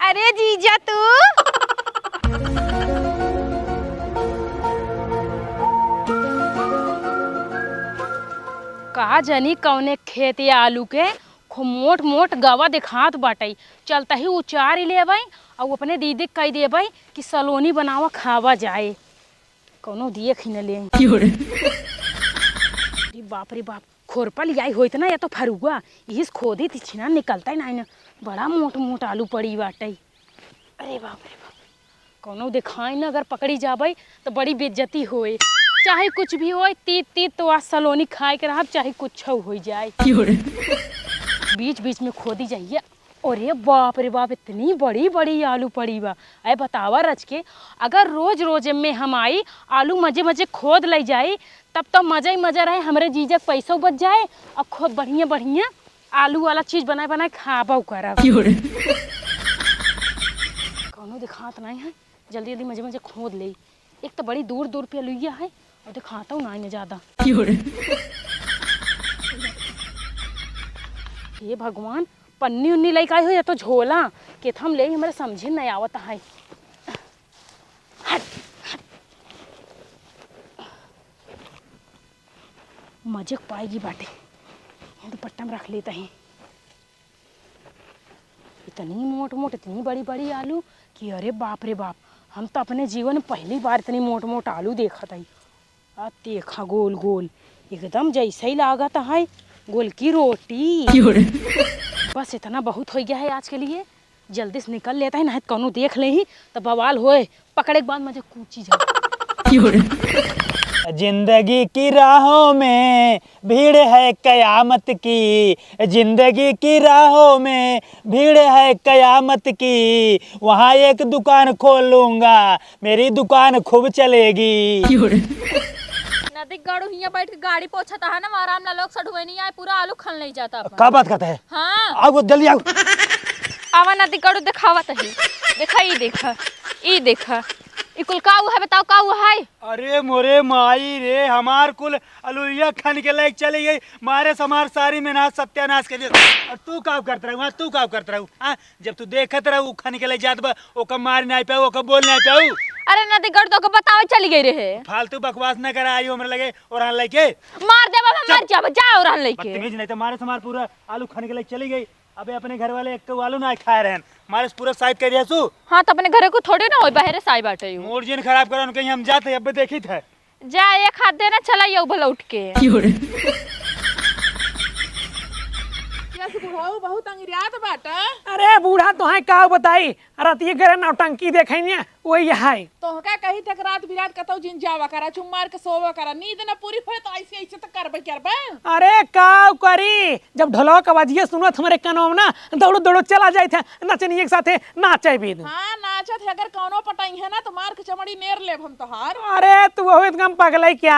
अरे जीजा तू का जनी कौने खेत या आलू के खूब मोट मोट गवा दिखात बाटई चलता ही उचार ले भाई और अपने दीदी कह दे भाई कि सलोनी बनावा खावा जाए कौनो दिए खिन ले बाप रे बाप खोरपा लियाई होइत ना या तो फरुआ यही खोदी थी छिना निकलता ही ना बड़ा मोट मोट आलू पड़ी बाटई अरे बाप रे बाप कौनो दिखाई ना अगर पकड़ी जाबई तो बड़ी बेइज्जती होए चाहे कुछ भी हो तीत तीत तो आज सलोनी खाए के रहा चाहे कुछ हो जाए बीच बीच में खोदी जाइए अरे बाप रे बाप इतनी बड़ी बड़ी आलू पड़ी बा अरे बतावा रच के अगर रोज रोज में हम आई आलू मजे मजे खोद ले जाई तब तो मजा ही मजा रहे हमरे जीजा पैसों बच जाए और खूब बढ़िया बढ़िया आलू वाला चीज बनाए बनाए खाबा करा कौनो दिखात नहीं है जल्दी जल्दी मजे मजे खोद ले एक तो बड़ी दूर दूर पे लुइया है और दिखाता हूँ ना ज्यादा ये भगवान पन्नी उन्नी लाई का हो या तो झोला के थम ले हमारे समझे नहीं आवत है हट, हट। मजे पाएगी बाटे ये दुपट्टा में रख लेता है इतनी मोट मोट इतनी बड़ी बड़ी आलू कि अरे बाप रे बाप हम तो अपने जीवन में पहली बार इतनी मोट मोट आलू देखा था आ देखा गोल गोल एकदम जैसे ही लागत है गोल की रोटी बस इतना बहुत हो गया है आज के लिए जल्दी से निकल लेता है ना कौनो देख ले ही तो बवाल होए पकड़े के बाद मुझे कूची जाए जिंदगी की राहों में भीड़ है कयामत की जिंदगी की राहों में भीड़ है कयामत की वहाँ एक दुकान खोल लूंगा मेरी दुकान खूब चलेगी नदी गाड़ू हिया बैठ के गाड़ी पोछता है ना आराम ना लोग सड़ुए नहीं आए पूरा आलू खन नहीं जाता क्या बात करते हैं हाँ आओ जल्दी आओ आवा नदी गाड़ू दिखावत है देखा ई देखा ई कुल का हुआ है बताओ का हुआ है अरे मोरे माई रे हमार कुल अलुइया खन के लायक चली गई मारे समार सारी में नाश सत्यानाश के दिए और तू काम करता रहू तू काम करता रहू हाँ जब तू देखत रहू खन के ले जात बा ओका मार नहीं पाऊ ओका बोल नहीं पाऊ अरे नदी गढ़ तो बतावे चली गई रहे फालतू बकवास न करा आई हमरे लगे और हन लेके मार देबा मैं मर जाब जा और हन लेके बदतमीज नहीं तो मारे समार पूरा आलू खन के ले चली गई अबे अपने घर वाले एक तो आलू ना खाए रहन मारे पूरा साइड कर दिया सु हां तो अपने घरे को थोड़े ना होई बाहर साई बाटे यू मूड जिन खराब करन कहीं हम जाते अब देखी थे जा एक हाथ देना चला ये भला उठ के बुढ़ाऊ बहुत अंगिरियात बाटा अरे बूढ़ा तो है का बताई रतिये करे नौटंकी देखैनी वही है तो का कही तक रात बिरात कतौ जिन जावा करा चुम मार के सोवा करा नींद न पूरी होए तो ऐसे ऐसे तो करबे अरे का करी जब ढोलक के आवाजिए सुनत हमरे कानों में ना दौड़ दौड़ चला जाए थे नचनिए के साथे नाचे भी हां नाचत है अगर कौनो पटाई है ना तो मार के चमड़ी नेर लेब हम तोहार अरे तू वो एकदम पगलाई क्या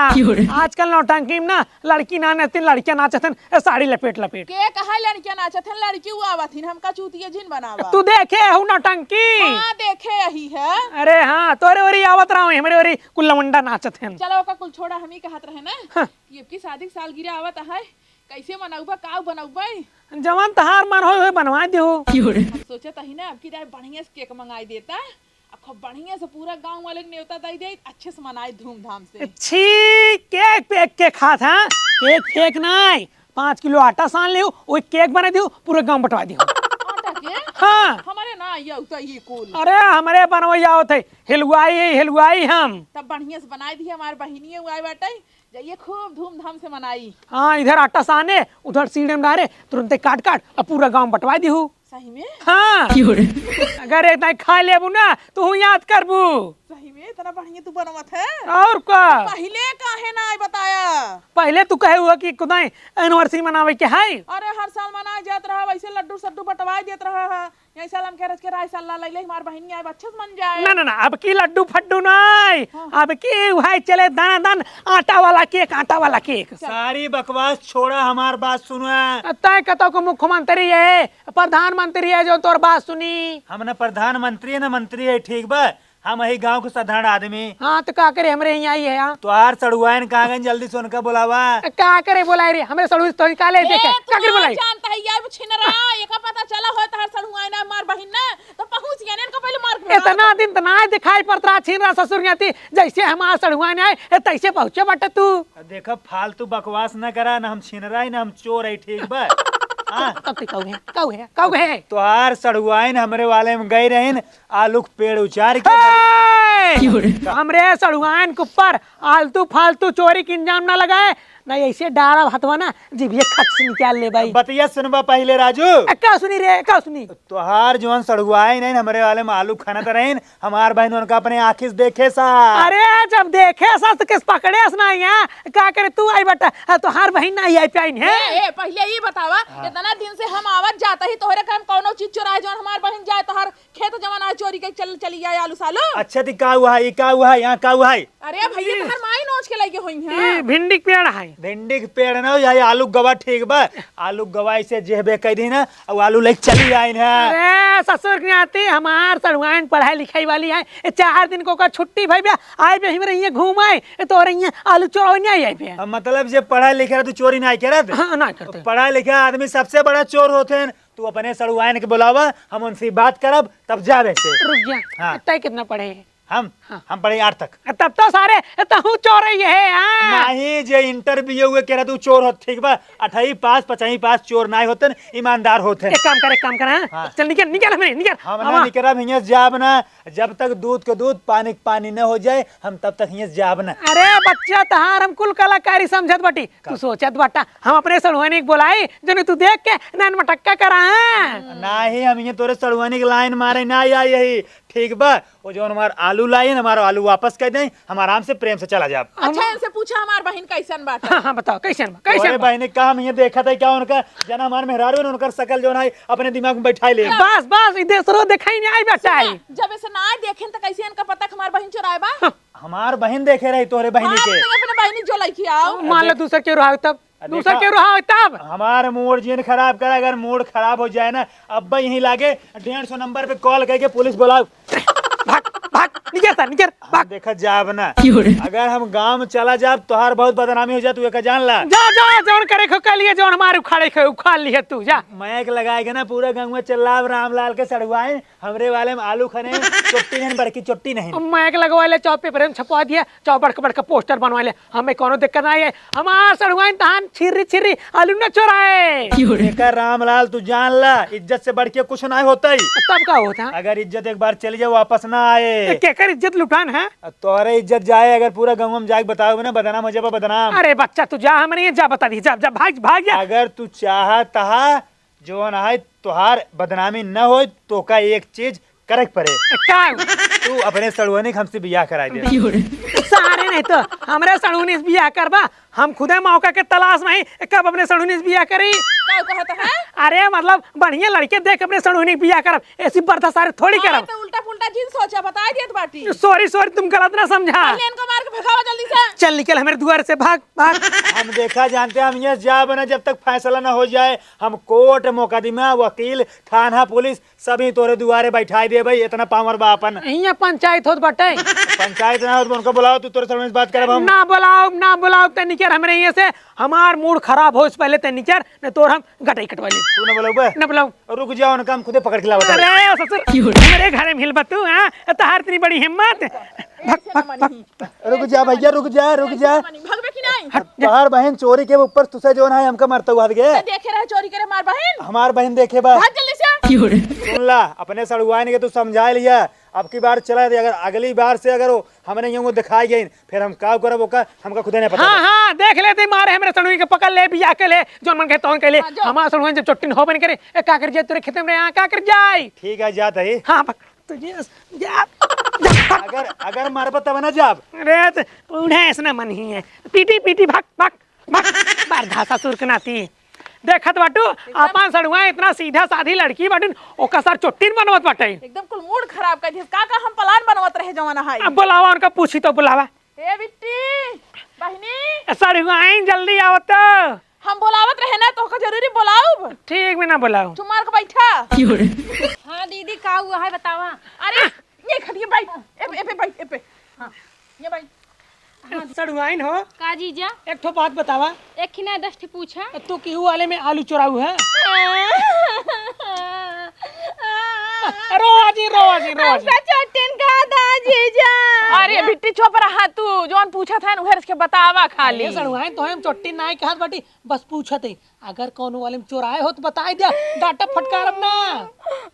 आजकल नौटंकी में ना लड़की ना नाचती लड़कियां नाचत साड़ी लपेट लपेट के कहा लड़कियां नाचत है लड़की हुआ आवथिन हमका चूतिया जिन बनावा तू देखे हूं नौटंकी हां देखे यही है अरे हाँ तोरे ओरी आवत रहा हमरे ओरी कुल्लवंडा नाचत हैं चलो ओका कुल छोड़ा हम ही कहत रहे ना ये की शादी की सालगिरह आवत है कैसे मनाऊबा का बनाऊबा जवान तहार मन होए बनवा दियो सोचत ही ना अब की दाई बढ़िया से केक मंगाई देता खूब बढ़िया से पूरा गांव वाले के न्योता दे दे अच्छे से मनाए धूमधाम से छी केक पेक के खात हां केक फेक नहीं 5 किलो आटा सान लियो ओए केक बना दियो पूरे गांव बंटवा दियो आटा के हां हमारे ना ये उता ये कुल अरे हमरे बनवैया होत है हिलवाई हम तब बढ़िया से बनाई दी हमार बहिनी हुआ बाटे जाइए खूब धूमधाम से मनाई हाँ इधर आटा साने उधर सीढ़े में डारे तुरंत काट काट अब पूरा गांव बंटवा दियो सही में हाँ अगर इतना खा लेबू ना तो याद करबू सही में इतना बढ़िया तू बनवत है और का पहले काहे ना बताया पहले तू कहे हुआ कि खुदाई एनिवर्सरी मनावे के है अरे हर साल मनाए जात रहा वैसे लड्डू सड्डू बटवाई देत रहा है यही साल हम कह रहे के राय साल ला ले हमार बहन आए अच्छे से मन जाए ना ना ना अब की लड्डू फड्डू नहीं अब की है चले दाना दान आटा वाला केक सारी बकवास छोड़ा हमार बात सुना तय कतो को मुख्यमंत्री है प्रधानमंत्री है जो तोर बात सुनी हम ना प्रधानमंत्री है ना मंत्री है ठीक बा हम यही गांव के साधारण आदमी। हाँ तो का करे हमरे यहाँ आई है यहाँ तोहार सड़ुआइन कहाँ गए, जल्दी से उनका बुलावा। का करे बोलाई रे हमरे सड़ू तो निकाले देखे का करे बोलाई जानता है यार छिनरा एका पता चला हो तहर सड़ुआ ना मार बहिन ना तो पहुंच गया ने इनको पहले मार इतना दिन तो ना दिखाई पड़ता छीन रहा ससुर न्याती जैसे हमारा सड़ुआ ने आए तैसे पहुंचे बटे तू देखो फालतू बकवास न करा, ना हम छिनरा ना हम चोर है, ठीक बा। हाँ कौ है तोहार सड़ुआइन हमरे वाले में गई रहीन आलू के पेड़ उचार के। हमरे सड़ुआन के ऊपर आलतू फालतू चोरी के इंजाम ना लगाए ना, ऐसे डारा हथवा ना जीभिए खट से निकाल ले भाई। बतिया सुनबा पहले राजू। क्या सुनी रे क्या सुनी? तोहार जोन सड़ुआइन है हमरे वाले में आलू खाना तो रहीन, हमार बहन उनका अपने आँखी से देखे सा। अरे जब देखे सा तो किस पकड़े ना यहाँ का करे तू आई बटा तोहार बहन ना आई पाइन है। ए पहले ये बतावा इतना दिन से हम आवत जाता ही तोहरे काम कोनो चीज चुराए जोन हमार बहन जाए तोहर खेत जमाना चोरी के चली जाए आलू सालो। अच्छा ती का हुआ है, का हुआ है, यहाँ का हुआ है? अरे भैया तोहर माई नोच के लगे हुई है। भिंडी के पेड़ है भिंडी के पेड़ ना या आलू गवा, ठीक बा। आलू गवा ऐसे जेबे कह दी ना और आलू लेके चली आई ना। अरे ससुर के आती हमार सड़ुआन पढ़ाई लिखाई वाली है 4 दिन को का छुट्टी भाई बे आए बे हमरे यहाँ घूम आए तो रही आलू चोरी नहीं आई बे। मतलब जब पढ़ा लिखा तो चोरी नहीं करत। हाँ ना करते पढ़ा लिखा आदमी सबसे बड़ा चोर होते हैं। तू अपने सड़ुआइन के बुलावा, हम उनसे बात करब तब जावे से। रुक जा हाँ। तय कितना पढ़े है? हम पढ़े 8 तक। तब तो सारे तहु चोर ही है। हाँ। नहीं जे इंटरव्यू हुए कह रहा तू चोर हो, ठीक बा। 8वीं पास 5वीं पास चोर नहीं होते, ईमानदार होते। एक काम कर हाँ। चल निकल निकल हमरे निकल हम ना निकलब हियां जाब ना, जब तक दूध के दूध पानी के पानी न हो जाए हम तब तक हियां जाब ना। अरे बच्चा तहार हम कुल कलाकारी समझत बटी तू सोचत बटा हम अपने सड़ुआनी के बोलाई जो तू देख के नैन मटक्का करा नहीं हम ये तोरे सड़ुआनी के लाइन मारे ना या यही, ठीक बा। वो जो हमार आलू लाई हमारा आलू वापस कर दें, हम आराम से प्रेम से चला जाब। अच्छा इनसे पूछा हमार बहन कैसन बाटा। हाँ बताओ कैसे कैसे बहन का हम ये देखा था क्या उनका जना हमार मेहरारू उनका शकल जो है अपने दिमाग में बैठा ले। बस बस इधर दिखाई नहीं आई बेटा जब ऐसे ना देखें तो कैसे इनका पता हमार बहन चुराए बा। हमार बहन देखे रही तोरे बहनी के। अपने बहनी जो लड़की आओ मान लो दूसर के रहा तब दूसर के रहा तब हमार मूड जिन खराब करा, अगर मूड खराब हो जाए ना अब यहीं लागे 150 नंबर पे कॉल करके पुलिस बुलाओ। भाग भाग निकल भाग देखा जाब ना, अगर हम गांव में चला जाब तोहार बहुत बदनामी हो जाए, तू एक जान ला। जा जा जौन करे खो कर लिए जौन हमारे उखाड़ लिए तू जा। मैक लगाएगा ना पूरा गांव में चिल्लाब रामलाल के सड़ुआए हमरे वाले में आलू खने चोट्टी नहीं बड़की चोट्टी नहीं। मैक लगवा ले चौक पेपर में छपवा दिया चौक बड़का पोस्टर बनवा ले, हमें कोनो दिक्कत नहीं है। हमार सड़ुआइन तहान छिर्री आलू न चोराए। रामलाल तू जान ला इज्जत से बढ़ के कुछ नहीं होता ही। तब का होता अगर इज्जत एक बार चली जाए वापस ना आए। केकर इज्जत लुटान है? तोहरे इज्जत जाए अगर पूरा गाँव में जाके बताओगे ना बदनाम हो जाए बदनाम। अरे बच्चा तू जा हमारे जा बता दी जा भाग जा। अगर तू चाहता जो है तुहार बदनामी न हो तो का एक चीज करेक्ट पड़े तू अपने सड़ुआनी हमसे बियाह करा दे। सारे नहीं तो हमारे सड़ुनी से बियाह करबा, हम खुदे मौका के तलाश में ही कब अपने सड़ुनी से बियाह करी। अरे मतलब बढ़िया लड़के देख अपने सड़ुनी बियाह करब, ऐसी बर्दाश्त सारे थोड़ी करब। तो उल्टा पुल्टा चीज सोचा बता दियत बाटी। सॉरी तुम गलत ना समझा। इनको मार के भगाओ जल्दी से। चल निकल हमारे द्वार से भाग। हम देखा जानते हम ये जाब ना जब तक फैसला ना हो जाए, हम कोर्ट मुकदमा वकील थाना पुलिस सभी तोरे दुआरे बैठा दे भाई। इतना पावर बा अपन यहाँ पंचायत होत बटे। पंचायत ना हो तो उनको बुलाओ, तू तोरे सामने बात करब हम। ना बुलाओ ते निकर हमरे यहाँ से हमार मूड खराब हो पहले ते निकर न तोर हम गटाई कटवा ले। तू ना बुलाओ बे? ना बुलाओ। रुक जाओ उनका हम खुदे पकड़ के लावत। अरे ससुर मेरे घर में हिलबा तू हां तहार इतनी बड़ी हिम्मत। रुक जा भैया रुक जा भगवे की नहीं। बाहर बहन चोरी के ऊपर तुझे जो है हमका मारता हुआ गए। देखे रहे चोरी करे मार बहन। हमार बहन देखे बा भाग जल्दी से। सुन ला अपने सड़ुआन के तू समझा लिया, अब की बार चला दे। अगर अगली बार से अगर हमने यूं दिखाई गई फिर हम का करब ओका हमका खुदे नहीं पता। हां देख लेते मारे हमरे सड़ुई के पकड़ ले बिया के ले जोन मन के तोन के ले हमार सड़ुई जब चोटिन हो बन करे का कर जाए तोरे खेत में यहां का कर जाए। ठीक है जात है। हां तुझे जा अगर मार तब ना जाब। अरे उन्हें ऐसा मन ही है पीटी भाग बार धासा सुर के नाती देखत बाटू अपन सड़ुआ इतना सीधा साधी लड़की बाटू ओका सर चोटिन बनवत बाटे। एकदम कुल मूड खराब कर दिया। का हम प्लान बनवत रहे जमाना है। अब बुलावा उनका पूछी तो बुलावा। ए बिट्टी बहनी सड़ुआ जल्दी आवत। हम बुलावत रहे ना तो का जरूरी बुलाओ। ठीक में ना बुलाओ तू मार के बैठा। हाँ दीदी का हुआ है बतावा। अरे ये खटिए बैठ ए पे बैठ ए पे हाँ ये बैठ सड़ुआइन हो का जीजा एक ठो बात बतावा एक खिना 10 ठे पूछा तू केहू वाले में आलू चोराऊ है रोजी रोजी रोजी चट्टन का दा जीजा अरे बिट्टी चुप रहा तू जोन पूछा था ना उसके बतावा खाली ये सड़ुआइन तो हम चोट्टी नाई कहत बाटी बस पूछत है अगर कोनो वाले में चोराए हो तो बताई दे डाटा फटकारब ना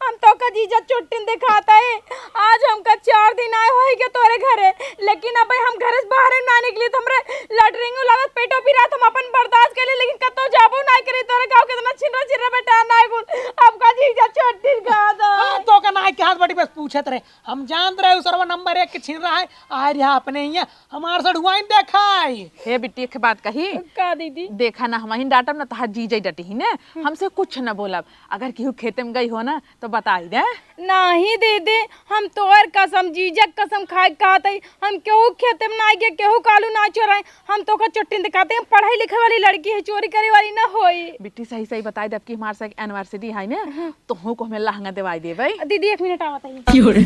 हम तो का जीजा चुट्टिन दिखाता है आज हमका 4 दिन आए होई के तोरे घरे लेकिन अब हम घर से बाहर ना निकली तो हमरे लटरिंग लागत पेटो पी रात हम अपन बर्दाश्त कर ले लेकिन कतो जाबो ना करे तोरे गांव कितना छिनरा बेटा ना गुल अब का जीजा चुट्टिन खा दो तो का नाई कहत बाटी बस पूछत रहे हम जानत रहे सर्व नंबर 1 के छिन रहा है आ रहा अपने यहाँ हमार सड़ुआइन देखाई हे बिट्टी एक बात कही का दीदी देखा ना हम ही डांटब ना तहार जीजे डटी ही ने हमसे कुछ न बोलब अगर केहू खेते में गई हो ना तो बताई दे नहीं दीदी हम तोर कसम जीजा कसम खाए कहते हम केहू खेते में ना के केहू कालू ना चोराए हम तो का चुट्टिन दिखाते हैं पढ़ाई लिखे वाली लड़की है चोरी करे वाली ना होई बिट्टी सही सही बताई दे कि हमार से एनिवर्सरी है ना तो हूं को हमें लहंगा दिवाई दे भाई दीदी 1 मिनट आवत है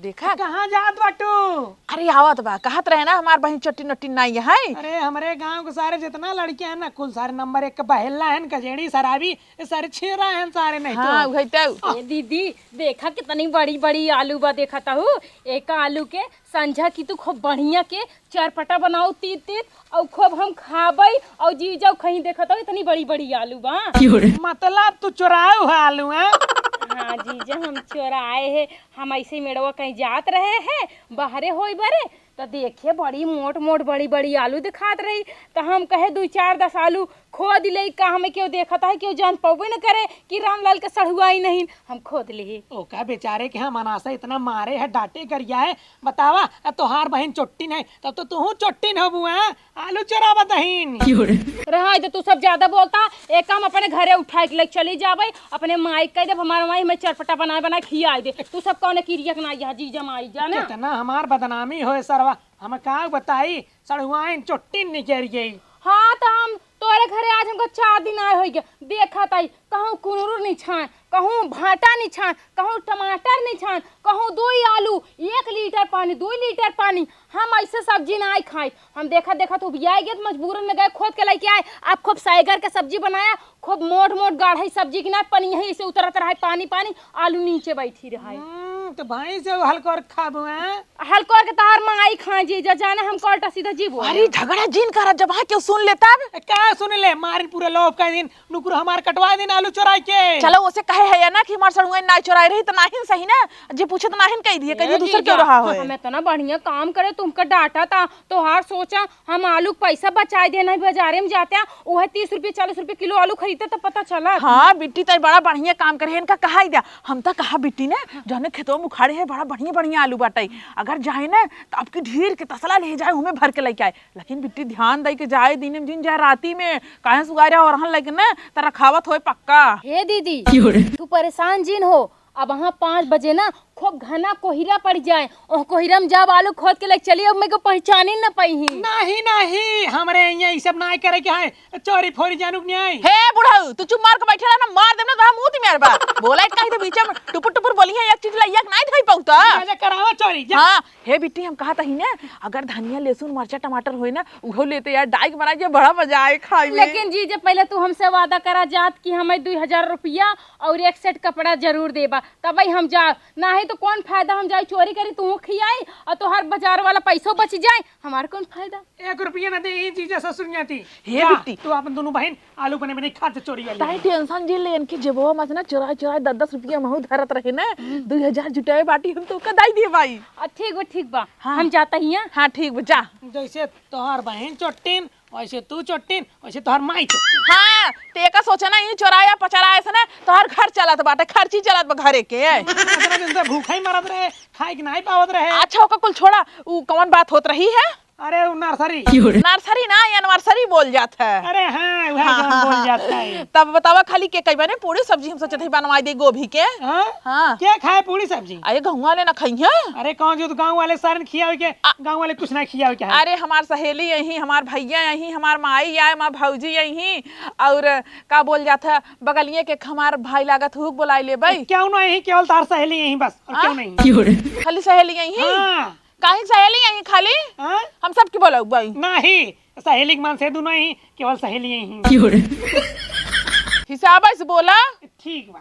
देखा कहाँ जात बाटू अरे आवत बा कहत रहे ना हमार बहन चट्टी नट्टी नहीं है अरे हमारे गांव के सारे जितना लड़कियां हैं ना कुल सारे नंबर 1 का बहेला है कजेड़ी शराबी ये सारे छिरा हैं सारे नहीं हाँ तो वही तो ए दीदी देखा कितनी बड़ी बड़ी आलू बा देखा हूँ एक आलू के संझा की तू खूब बढ़िया के चरपटा बनाओ तीत तीत और खूब हम खाबई और जी जाओ कहीं देखा तो इतनी बड़ी बड़ी आलू बा मतलब तू चुराऊ है आलू है हाँ जीजा हम चोराए है हम ऐसे ही मेड़वा कहीं जात रहे हैं बाहरे होई बारे तो देखिए बड़ी मोट मोट बड़ी बड़ी आलू दिखात रही तो हम कहे 2-4-10 आलू खोद ले का हमें क्यों देखता है क्यों जान पाबे न करे कि रामलाल का सड़ुआ ही नहीं हम खोद ले ओ का बेचारे के हम अनासा इतना मारे है डांटे करिया है बतावा तोहार बहन चोट्टी नहीं तब तो तू चोट्टी न बुआ आलू चोरा बतहीन रहा तो तू सब ज्यादा बोलता एक काम अपने घरे उठा के ले चली जाबे अपने माई कह दे हमारे माई में चरपटा बना खिया दे तू सब कौन किरिया ना यहाँ जीजा माई जाना कितना हमार बदनामी हो सरवा हम का बताई सड़ुआइन चोट्टी निकल गई हाँ तो हम तोरे घरे आज हमको 4 दिन आए हो गया देखा ताई कहूँ कुनरू नहीं छान कहूँ भाटा नहीं छान कहूँ टमाटर नहीं छान कहूँ 2 आलू 1 लीटर पानी 2 लीटर पानी हम ऐसे सब्जी ना खाए हम देखा तो भी आएंगे तो मजबूरन में गए खोद के लेके आए आप खूब साइगर के सब्जी बनाया खूब मोट मोट गाढ़ी सब्जी की ना पानी यहीं से उतरत रहा पानी पानी आलू नीचे बैठी रहा तो भाई से हल्का खाबू है हल्का के तार माई खाए जी जाने हम कॉल्टा सीधा जीवो अरे झगड़ा जिन कर जब क्यों सुन लेता क्या सुन ले मारिन पूरे लोग का दिन नुकुर हमार कटवा दिन आलू चुराई के चलो उसे कहे है ना कि हमार सड़ुआ ना चुराई रही तो नाहिन सही ना जी पूछे तो नाहिन कह दिए कहिए दूसर क्यों रहा हो हमें तो ना बढ़िया काम करे तुमका डांटा था तो हार सोचा हम आलू पैसा बचाए देना बाजारे में जाते हैं वह 30 रुपये 40 रुपये किलो आलू खरीदते तो पता चला हाँ बिट्टी तो बड़ा बढ़िया काम करे इनका कहा ही दिया हम तो कहा बिट्टी ने जो खेतों में उखाड़े है बड़ा बढ़िया बढ़िया आलू बाटाई अगर जाए ना तो आपकी ढेर के तसला ले जाए हमें भर के लेके आए लेकिन बिट्टी ध्यान दे के जाए दिन में दिन जाए राती में कहे सुगारिया और लगे ना तो रखावत हो पक्का हे दीदी तू परेशान जिन हो अब वहाँ 5 बजे ना खूब घना कोहिरा पड़ जाए और कोहिरा में जब आलू खोद के लेके चलिए अब मेरे को पहचानी न पाई नहीं हमरे यहाँ सब ना करे के है चोरी फोरी जानू नहीं हे बुढ़ऊ तू चुप मार के बैठे रहा ना मार देना तो हम मुंह मार बा बोला कहीं तो बीच में टुपुर टुपुर बोली है एक चीज ला एक नहीं थई पौता करावा चोरी हां हे बिट्टी हम कहा ही ना अगर धनिया लहसुन मिर्चा टमाटर होए ना उहो लेते यार डाइक बना के बड़ा मजा आए खाए में लेकिन जी जब पहले तू हमसे वादा करा जात कि हमें 2000 रुपया और 1 सेट कपड़ा जरूर देबा तब हम जा ना है तो कौन फायदा हम जाए चोरी करी तू खियाई और तो हर बाजार वाला पैसों बच जाए हमारे कौन फायदा 1 रुपया न दे ये चीज ससुर जाती हे बिट्टी तू अपन दोनों बहन आलू बने नहीं खाते चोरी वाली ताई टेंशन जी ले इनकी जेबो मत ना चुराए 10 रुपया महू धरत रहे ना 2000 जुटाए बाटी हम तो कदाई दे भाई ठीक बा हम जाता ही हैं हां ठीक बा जा जैसे तोहार बहन चोट्टीन वैसे तू चोट्टीन वैसे तोहार माई चोट्टीन हाँ तेका सोचा ना ये चोराया पचराया से ना तोहार घर चलत बाटे खर्ची चलत बा घरे के भूखा ही मरत रहे खाए के नहीं पावत रहे अच्छा ओका कुल छोड़ा उ कौन बात होत रही है अरे वो नर्सरी। नर्सरी ना एनिवर्सरी बोल जात है। अरे हाँ वही जो बोल जाता है। तब बतावा खाली के कई बने पूरी सब्जी हम सोचते बनवा दे गोभी के। हाँ? हाँ क्या खाए पूरी सब्जी? अरे गाँव वाले ना खाई है। अरे कौन जो गांव वाले सारे खियावे के, गांव वाले कुछ ना खियावे के। अरे हमार सहेली यही, हमार भैया यही, हमार माई आए, हमार भौजी यही, और का बोल जाता बगलिए के हमार भाई लागत हुक बुलाई ले भाई। क्यों नहीं, केवल तार सहेली यही बस, और क्यों नहीं? खाली सहेली यही? हाँ। काहे सहेली यही खाली? हाँ? हम सब की बोलो भाई नहीं, सहेली के मान से दोनों ही, केवल सहेली यही। हिसाब से बोला। ठीक बा।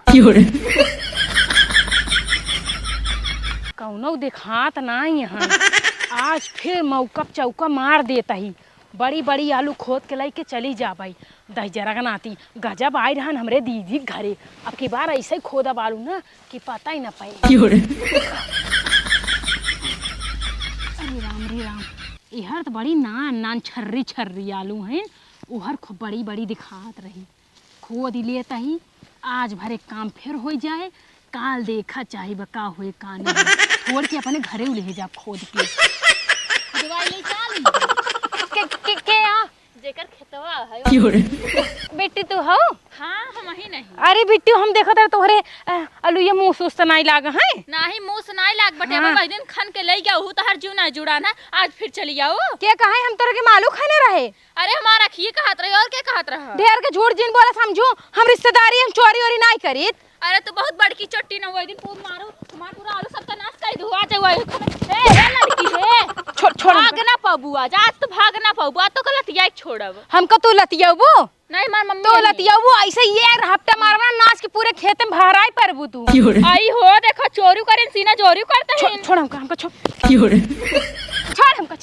कौनो दिखात ना यहाँ। आज फिर मौका चौका मार देता ही। बड़ी बड़ी आलू खोद के लेके चली जा भाई। दही जरा नाती गजब आई रहन हमरे दीदी घरे। अब की बार ऐसे ही खोदब आलू ना कि पता ही ना पाई। अरे राम रे राम, इहर तो बड़ी नान नान छर्री छर्री आलू हैं। उहर खूब बड़ी बड़ी दिखात रही। खोद लिए तही आज भरे काम फिर हो जाए। काल देखा चाहे बका हुए का नहीं। छोड़ के अपने घरे ले जा खोद के। दवाई ले चल के आ जेकर खेतवा है बेटी तू हो? हाँ हम ही नहीं। अरे बिट्टू हम देखा था तोहरे अलुया मुंह सुस्त नहीं लागा है। नाही मुंह से नहीं लाग बटे हाँ। भाई दिन खन के ले गया हूँ तो हर जीव ना जुड़ाना। आज फिर चली जाओ। क्या कहा हम तोरे के मालू खाने रहे? अरे हमारा खी कहत रही और क्या कहत रहा? ढेर के झूठ जिन बोला समझू। हम रिश्तेदारी हम चोरी वोरी नहीं करीत। अरे तो बहुत बड़की चट्टी न हुई दिन पूर मारो तुम्हार पूरा आलू सब नाश कर दू। आ जाओ ए लड़की है छोड़ भाग ना पाबू। आज तो भाग ना पाबू। आज तो गलतिया छोड़ब। हमको तू लतियाबू नहीं मार मम्मी तो लतियाबू ऐसे ये हफ्ता मारवा नाच के पूरे खेत में भराई परबू तू। आई हो देखो चोरी करे सीना चोरी करते हैं। छोड़ हमको छोड़ हमको छोड़।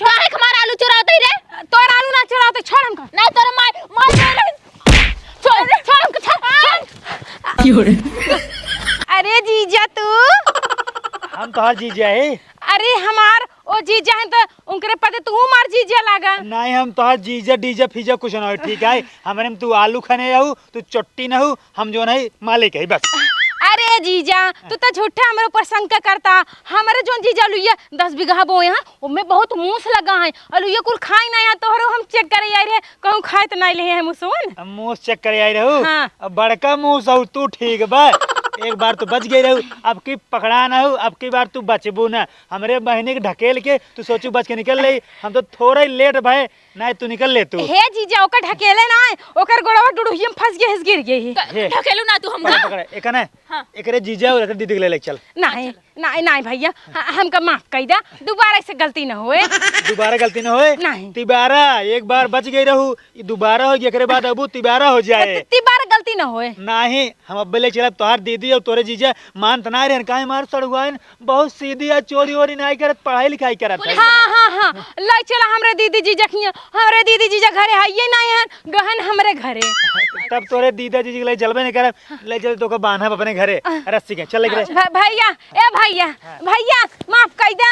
काहे हमारा आलू चुराते ही रे? तोर आलू ना चुराते छोड़ हमको। नहीं तोरे मार छोड़ हमको छोड़। अरे जीजा तू हम तो हर जीजा है। अरे हमार ओ जीजा है तो उनके पते तू मार जीजा लागा। नहीं हम तो हर जीजा डीजा फीजा कुछ ना हो, ठीक है? हमारे में तू आलू खाने आहू, तू चट्टी न हो, हम जो नहीं मालिक है बस। अरे जीजा तू तो झूठा हमारे ऊपर शंका करता। हमारे जो जीजा लुइया 10 बीघा बो यहाँ उनमें बहुत मूस लगा है। अलुइया कुल खाई ना यहाँ तोहरो हम चेक करे आई रहे कहूँ खाए तो नहीं ले हैं मुसवन। मुँह चेक करे आई रहू। हाँ। अब बड़का मुँह सौ तू ठीक बा। एक बार तू बच गई रहू, अब की पकड़ा ना हो, अब की बार तू बचबू ना। हमारे बहनी के ढकेल के तू सोचू बच के निकल रही। हम तो थोड़ा ही लेट भाई नहीं तू निकल ले तू। हे जीजा ओकर ढकेले ना ओकर गोड़वा डुडुहिया में फंस गए गिर गई। ढकेलू ना तू हम पकड़ पकड़ एक ना हाँ। एकरे जीजा और दीदी के ले चल। नहीं नहीं नहीं भैया हमका माफ कर दा। दोबारा ऐसे गलती न होए। दोबारा गलती ना होए। नहीं। तिबारा एक बार बच गई रहू, दोबारा होगी एकरे बाद अबू तिबारा हो जाए। तिबारा गलती न होए। नहीं हम अब ले चला तोहार दीदी और तोरे जीजा मान तना रहे काहे मार सड़ुआइन बहुत सीधी है, चोरी वोरी नहीं करत, पढ़ाई लिखाई करत है। हाँ ले चला हमरे दीदी जीजा खिया। हमरे दीदी जीजा घरे है नहीं है गहन हमरे घरे। तब तोरे दीदा जीजी के लिए जलबे नहीं करब, ले चल तो बांधा अपने घरे रस्सी के चल ले। भैया ए भैया भैया माफ कर दे।